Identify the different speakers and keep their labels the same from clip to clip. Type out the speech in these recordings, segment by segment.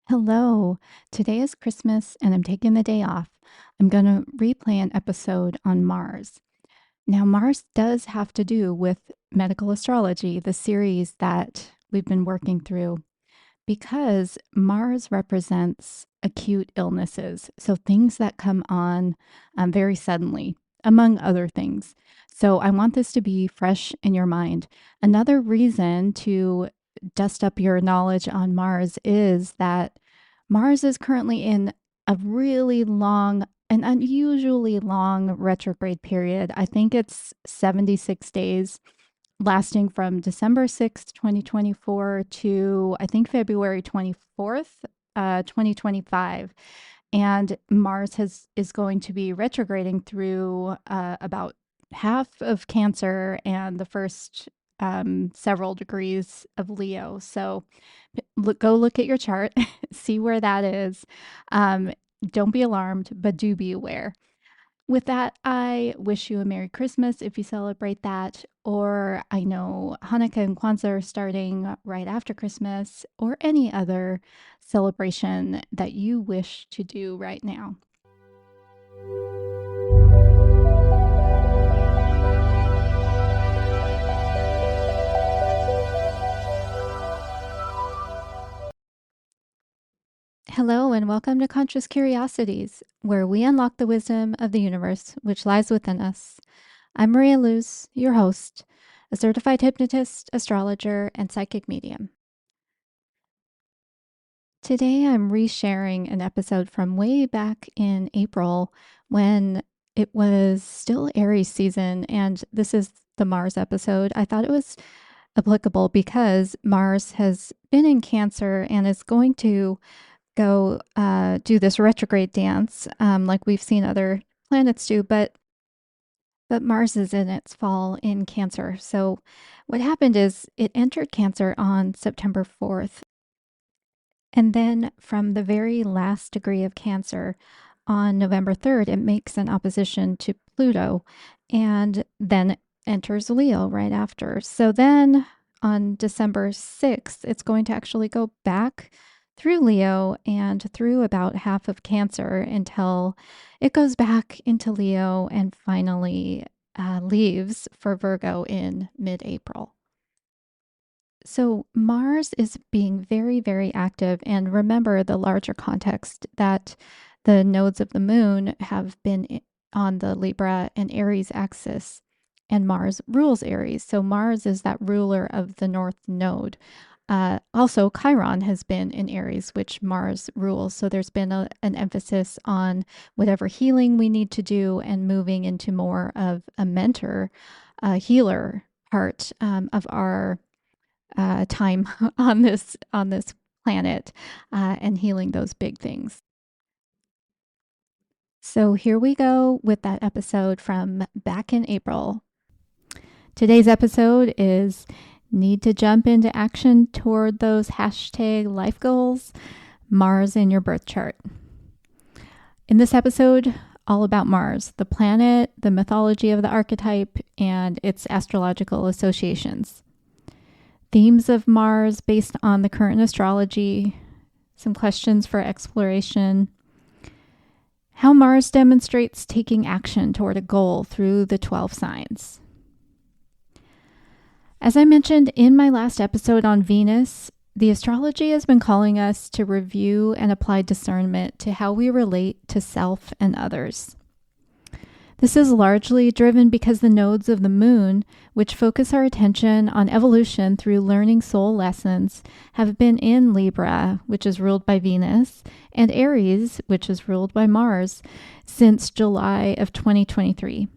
Speaker 1: Hello. Today is Christmas and I'm taking the day off. I'm going to replay an episode on Mars. Now, Mars does have to do with medical astrology, the series that we've been working through, because Mars represents acute illnesses. So, things that come on very suddenly, among other things. So, I want this to be fresh in your mind. Another reason to dust up your knowledge on Mars is that Mars is currently in a really long, an unusually long retrograde period. I think it's 76 days, lasting from December 6th, 2024 to I think February 24th, 2025. And Mars is going to be retrograding through about half of Cancer and the first several degrees of Leo. So go look at your chart, see where that is. Um, don't be alarmed, but do be aware. With that, I wish you a Merry Christmas if you celebrate that. Or I know Hanukkah and Kwanzaa are starting right after Christmas, or any other celebration that you wish to do right now. Hello, and welcome to Conscious Curiosities, where we unlock the wisdom of the universe which lies within us. I'm Maria Luz, your host, a certified hypnotist, astrologer, and psychic medium. Today, I'm resharing an episode from way back in April when it was still Aries season, and this is the Mars episode. I thought it was applicable because Mars has been in Cancer and is going to go do this retrograde dance, like we've seen other planets do, but Mars is in its fall in Cancer. So what happened is it entered Cancer on September 4th. And then from the very last degree of Cancer on November 3rd, it makes an opposition to Pluto and then enters Leo right after. So then on December 6th, it's going to actually go back through Leo and through about half of Cancer until it goes back into Leo and finally leaves for Virgo in mid-April. So Mars is being very, very active. And remember the larger context that the nodes of the moon have been on the Libra and Aries axis, and Mars rules Aries. So Mars is that ruler of the north node. Also, Chiron has been in Aries, which Mars rules. So there's been an emphasis on whatever healing we need to do and moving into more of a mentor, healer part of our time on this planet and healing those big things. So here we go with that episode from back in April. Today's episode is need to jump into action toward those hashtag life goals, Mars in your birth chart. In this episode, all about Mars, the planet, the mythology of the archetype, and its astrological associations. Themes of Mars based on the current astrology, some questions for exploration, how Mars demonstrates taking action toward a goal through the 12 signs. As I mentioned in my last episode on Venus, the astrology has been calling us to review and apply discernment to how we relate to self and others. This is largely driven because the nodes of the moon, which focus our attention on evolution through learning soul lessons, have been in Libra, which is ruled by Venus, and Aries, which is ruled by Mars, since July of 2023.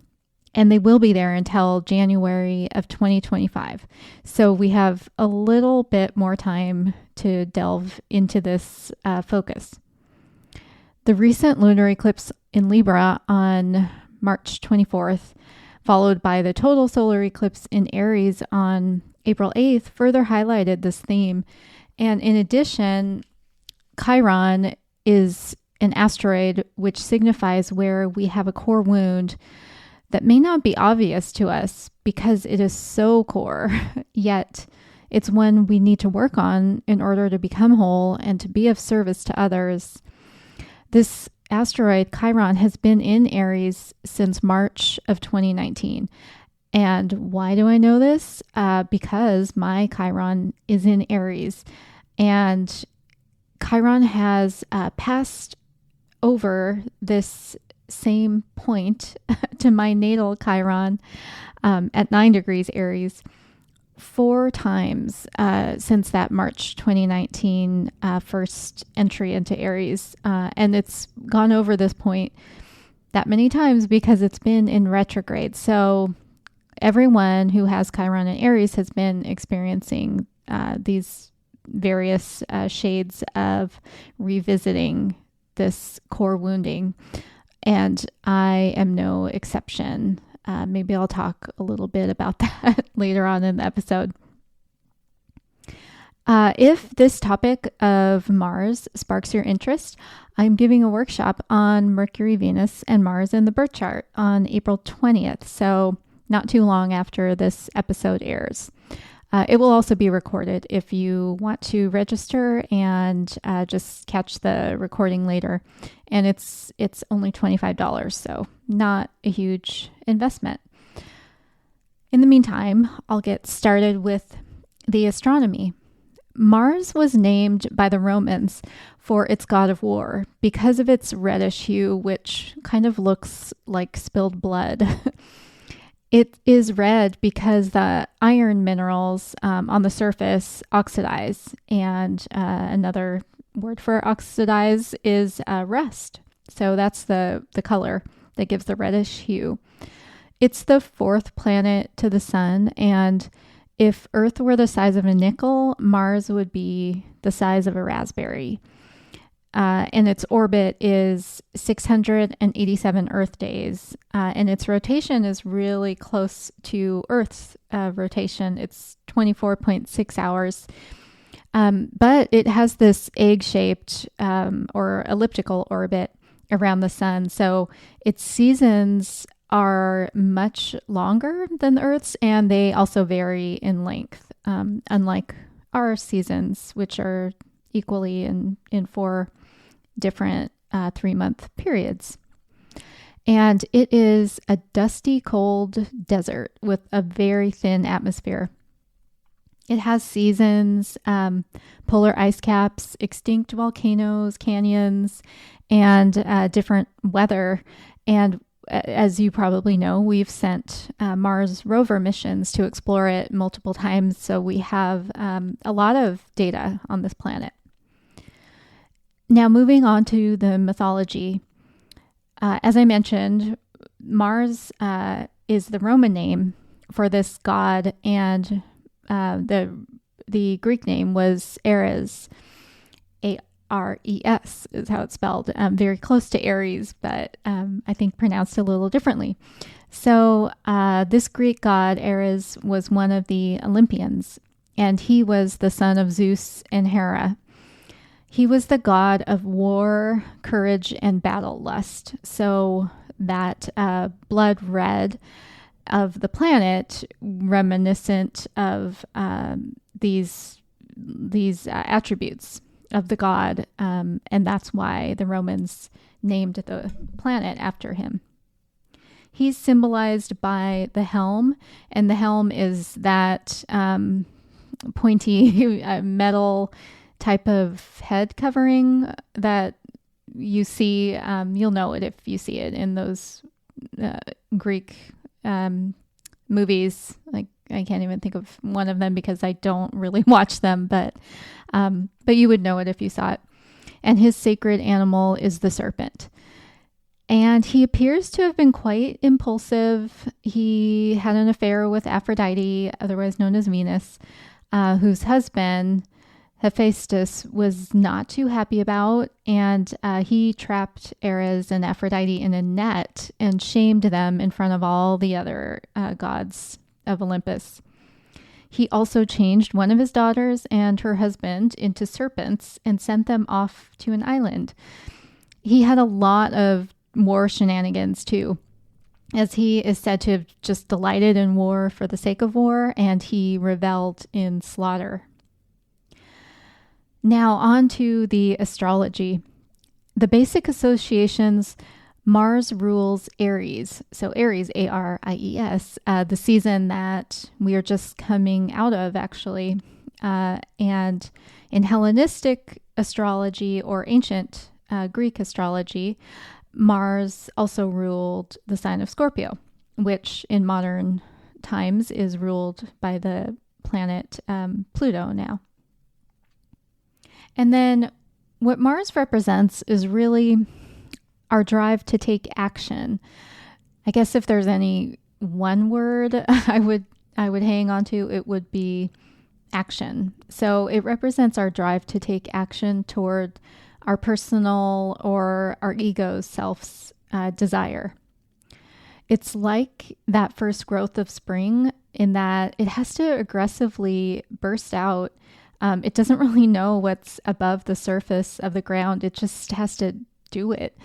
Speaker 1: And they will be there until January of 2025. So we have a little bit more time to delve into this focus. The recent lunar eclipse in Libra on March 24th, followed by the total solar eclipse in Aries on April 8th, further highlighted this theme. And in addition, Chiron is an asteroid which signifies where we have a core wound that may not be obvious to us because it is so core, yet It's one we need to work on in order to become whole and to be of service to others. This asteroid Chiron has been in Aries since March of 2019. And why do I know this? Because my Chiron is in Aries. And Chiron has passed over this same point to my natal Chiron at 9 degrees Aries 4 times since that March 2019 first entry into Aries. And it's gone over this point that many times because it's been in retrograde. So everyone who has Chiron in Aries has been experiencing these various shades of revisiting this core wounding. And I am no exception. Maybe I'll talk a little bit about that later on in the episode. If this topic of Mars sparks your interest, I'm giving a workshop on Mercury, Venus, and Mars in the birth chart on April 20th. So not too long after this episode airs. It will also be recorded if you want to register and just catch the recording later. And it's only $25, so not a huge investment. In the meantime, I'll get started with the astronomy. Mars was named by the Romans for its god of war because of its reddish hue, which kind of looks like spilled blood. It is red because the iron minerals on the surface oxidize, and another word for oxidize is rust. So that's the color that gives the reddish hue. It's the 4th planet to the sun, and if Earth were the size of a nickel, Mars would be the size of a raspberry. And its orbit is 687 Earth days, and its rotation is really close to Earth's rotation. It's 24.6 hours, but it has this egg-shaped or elliptical orbit around the sun, so its seasons are much longer than the Earth's, and they also vary in length, unlike our seasons, which are equally in 4 different 3-month periods. And it is a dusty, cold desert with a very thin atmosphere. It has seasons, polar ice caps, extinct volcanoes, canyons, and different weather. And as you probably know, we've sent Mars rover missions to explore it multiple times. So we have a lot of data on this planet. Now, moving on to the mythology. As I mentioned, Mars is the Roman name for this god, and the Greek name was Ares. Ares is how it's spelled. Very close to Aries, but I think pronounced a little differently. So this Greek god, Ares, was one of the Olympians, and he was the son of Zeus and Hera. He was the god of war, courage, and battle lust. So that blood red of the planet, reminiscent of these attributes of the god, and that's why the Romans named the planet after him. He's symbolized by the helm, and the helm is that pointy metal type of head covering that you see. You'll know it if you see it in those Greek movies. Like, I can't even think of one of them because I don't really watch them, but you would know it if you saw it. And his sacred animal is the serpent. And he appears to have been quite impulsive. He had an affair with Aphrodite, otherwise known as Venus, whose husband, Hephaestus, was not too happy about, and he trapped Ares and Aphrodite in a net and shamed them in front of all the other gods of Olympus. He also changed one of his daughters and her husband into serpents and sent them off to an island. He had a lot of war shenanigans too. as he is said to have just delighted in war for the sake of war, and he reveled in slaughter. Now, on to the astrology. The basic associations: Mars rules Aries. So, Aries, Aries, the season that we are just coming out of, actually. And in Hellenistic astrology or ancient Greek astrology, Mars also ruled the sign of Scorpio, which in modern times is ruled by the planet Pluto now. And then what Mars represents is really our drive to take action. I guess if there's any one word I would hang on to, it would be action. So it represents our drive to take action toward our personal or our ego's self's desire. It's like that first growth of spring in that it has to aggressively burst out. It doesn't really know what's above the surface of the ground. It just has to do it.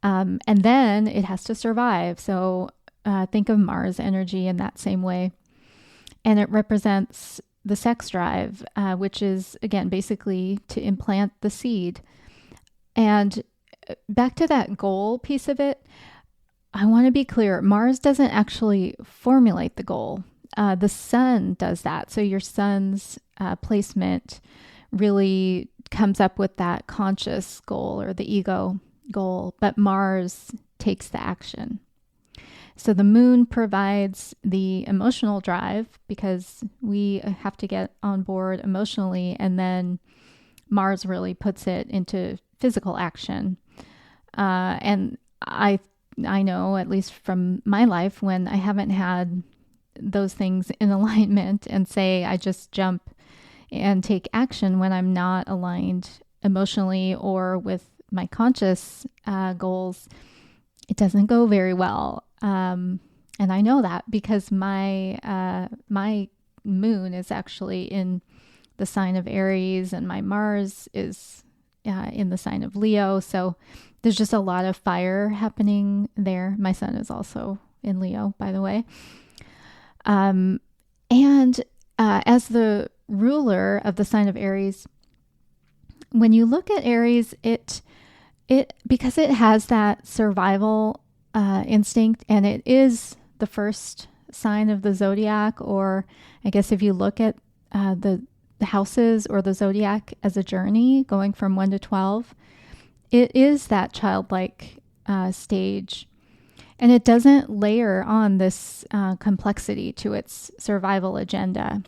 Speaker 1: And then it has to survive. So think of Mars energy in that same way. And it represents the sex drive, which is, again, basically to implant the seed. And back to that goal piece of it, I want to be clear. Mars doesn't actually formulate the goal. The sun does that. So your sun's placement really comes up with that conscious goal or the ego goal, but Mars takes the action. So the moon provides the emotional drive because we have to get on board emotionally, and then Mars really puts it into physical action. And I know, at least from my life, when I haven't had those things in alignment and say I just jump and take action when I'm not aligned emotionally or with my conscious goals, it doesn't go very well. And I know that because my moon is actually in the sign of Aries, and my Mars is in the sign of Leo. So there's just a lot of fire happening there. My sun is also in Leo, by the way. And as the ruler of the sign of Aries, when you look at Aries, it because it has that survival instinct, and it is the first sign of the zodiac, or I guess if you look at the houses or the zodiac as a journey going from 1 to 12, it is that childlike stage. And it doesn't layer on this complexity to its survival agenda.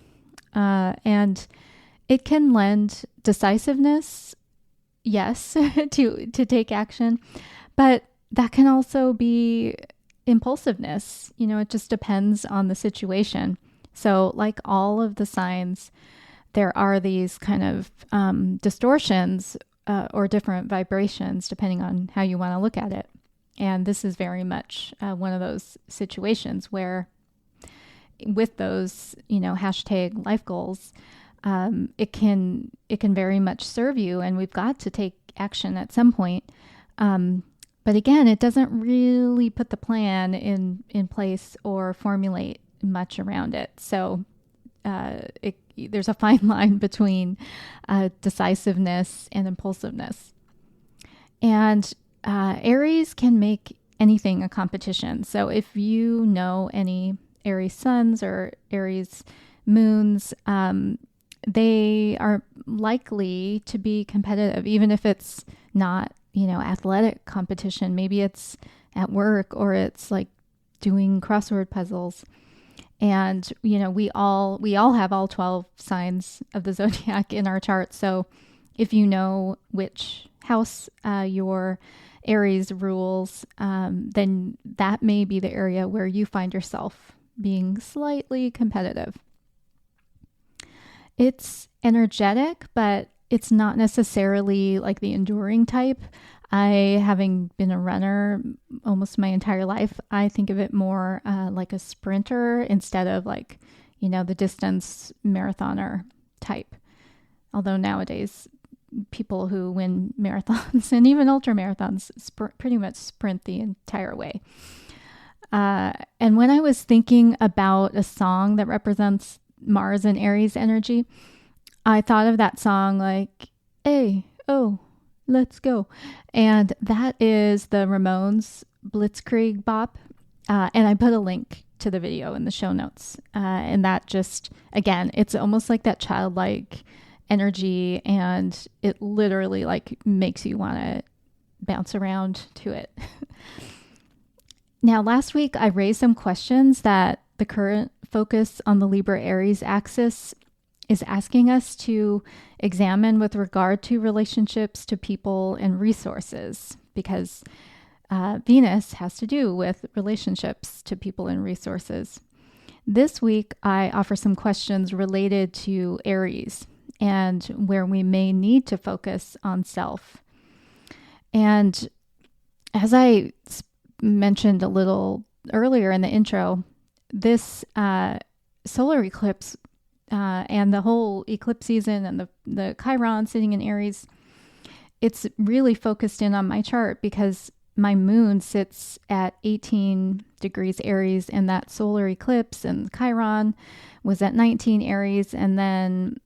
Speaker 1: And it can lend decisiveness, yes, to take action, but that can also be impulsiveness. You know, it just depends on the situation. So like all of the signs, there are these kind of distortions or different vibrations depending on how you want to look at it. And this is very much one of those situations where with those, hashtag life goals, it can very much serve you, and we've got to take action at some point. But again, it doesn't really put the plan in place or formulate much around it. So there's a fine line between decisiveness and impulsiveness. And Aries can make anything a competition. So if you know any Aries suns or Aries moons, they are likely to be competitive, even if it's not, athletic competition. Maybe it's at work, or it's like doing crossword puzzles. And, we all have all 12 signs of the zodiac in our chart. So if you know which house your Aries rules, then that may be the area where you find yourself being slightly competitive. It's energetic, but it's not necessarily like the enduring type. Having been a runner almost my entire life, I think of it more like a sprinter instead of like, the distance marathoner type. Although nowadays, people who win marathons and even ultra marathons pretty much sprint the entire way. And when I was thinking about a song that represents Mars and Aries energy, I thought of that song like, hey, oh, let's go. And that is the Ramones Blitzkrieg Bop. And I put a link to the video in the show notes. And that just, again, it's almost like that childlike energy, and it literally like makes you want to bounce around to it. Now, last week I raised some questions that the current focus on the Libra Aries axis is asking us to examine with regard to relationships to people and resources, because Venus has to do with relationships to people and resources. This week, I offer some questions related to Aries and where we may need to focus on self. And as I mentioned a little earlier in the intro, this solar eclipse and the whole eclipse season and the Chiron sitting in Aries, it's really focused in on my chart because my moon sits at 18 degrees Aries in that solar eclipse, and Chiron was at 19 Aries. And then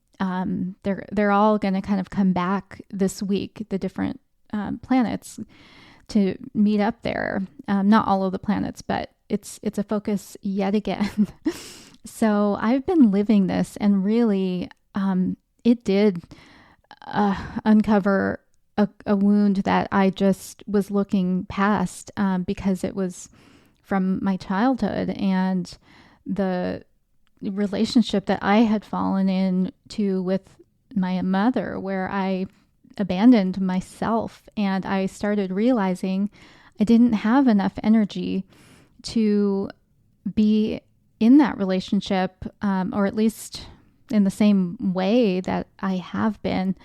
Speaker 1: they're all going to kind of come back this week, the different planets, to meet up there. Not all of the planets, but it's a focus yet again. So I've been living this, and really it did uncover a wound that I just was looking past because it was from my childhood and the relationship that I had fallen into with my mother, where I abandoned myself, and I started realizing I didn't have enough energy to be in that relationship, or at least in the same way that I have been,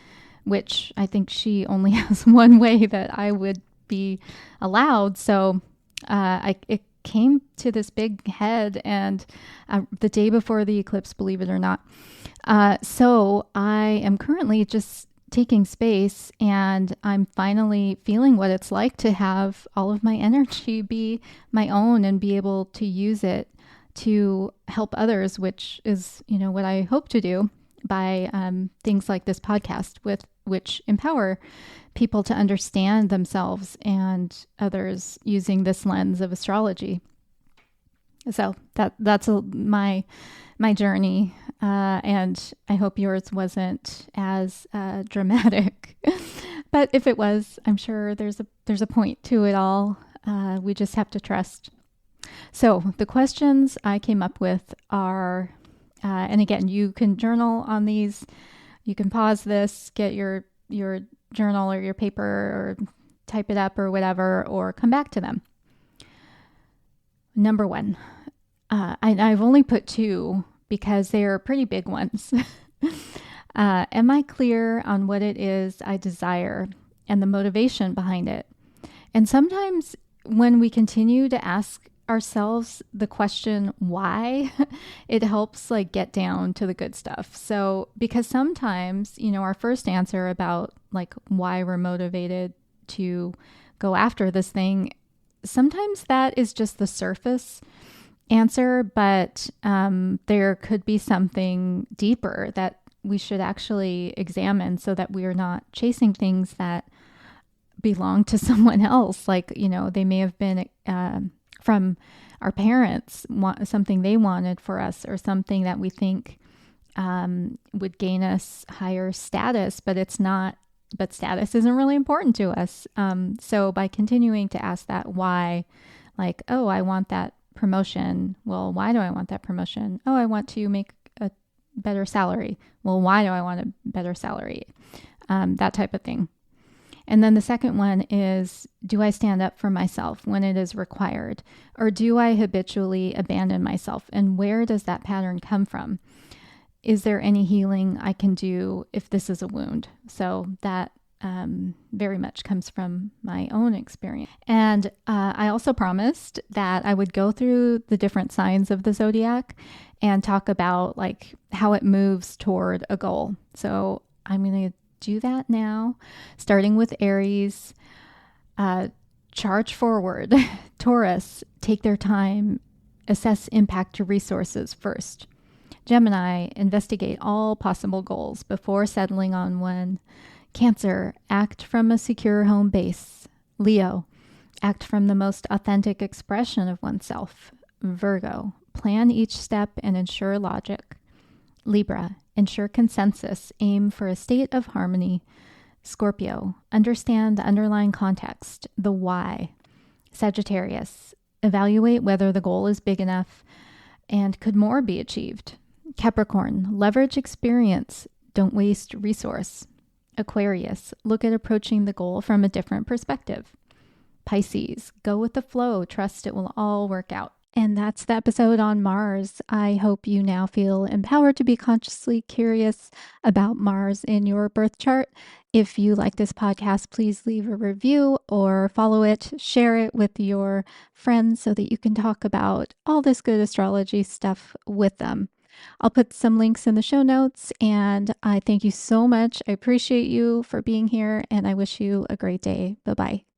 Speaker 1: which I think she only has one way that I would be allowed. So it came to this big head, and the day before the eclipse, believe it or not. So I am currently just taking space, and I'm finally feeling what it's like to have all of my energy be my own and be able to use it to help others, which is, what I hope to do by things like this podcast, which empower people to understand themselves and others using this lens of astrology. So that's my journey, and I hope yours wasn't as dramatic. But if it was, I'm sure there's a point to it all. We just have to trust. So the questions I came up with are, and again, you can journal on these. You can pause this, get your journal or your paper, or type it up or whatever, or come back to them. Number one, I've only put two because they are pretty big ones. Am I clear on what it is I desire and the motivation behind it? And sometimes when we continue to ask ourselves the question why, it helps like get down to the good stuff. So because sometimes, our first answer about like why we're motivated to go after this thing, sometimes that is just the surface answer, but there could be something deeper that we should actually examine so that we are not chasing things that belong to someone else. Like, they may have been from our parents, something they wanted for us, or something that we think would gain us higher status, but it's not. But status isn't really important to us. So by continuing to ask that why, like, oh, I want that promotion. Well, why do I want that promotion? Oh, I want to make a better salary. Well, why do I want a better salary? That type of thing. And then the second one is, do I stand up for myself when it is required? Or do I habitually abandon myself? And where does that pattern come from? Is there any healing I can do if this is a wound? So that very much comes from my own experience. And I also promised that I would go through the different signs of the zodiac and talk about like how it moves toward a goal. So I'm going to do that now, starting with Aries. Charge forward. Taurus, take their time, assess impact to resources first. Gemini, investigate all possible goals before settling on one. Cancer, act from a secure home base. Leo, act from the most authentic expression of oneself. Virgo, plan each step and ensure logic. Libra, ensure consensus, aim for a state of harmony. Scorpio, understand the underlying context, the why. Sagittarius, evaluate whether the goal is big enough and could more be achieved. Capricorn, leverage experience, don't waste resource. Aquarius, look at approaching the goal from a different perspective. Pisces, go with the flow, trust it will all work out. And that's the episode on Mars. I hope you now feel empowered to be consciously curious about Mars in your birth chart. If you like this podcast, please leave a review or follow it, share it with your friends so that you can talk about all this good astrology stuff with them. I'll put some links in the show notes, and I thank you so much. I appreciate you for being here, and I wish you a great day. Bye-bye.